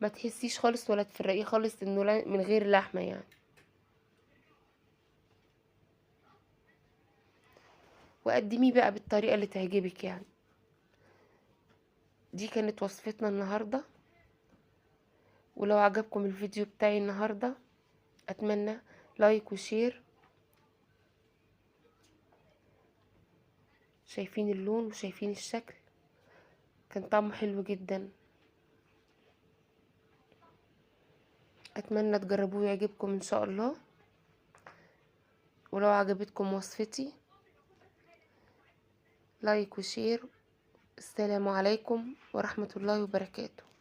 ما تحسيش خالص ولا تفرقيه خالص انه من غير لحمة يعني. وقدميه بقى بالطريقة اللي تعجبك يعني. دي كانت وصفتنا النهاردة. ولو عجبكم الفيديو بتاعي النهاردة اتمنى لايك وشير. شايفين اللون وشايفين الشكل، كان طعمه حلو جدا. اتمنى تجربوه ويعجبكم ان شاء الله. ولو عجبتكم وصفتي لايك وشير. السلام عليكم ورحمة الله وبركاته.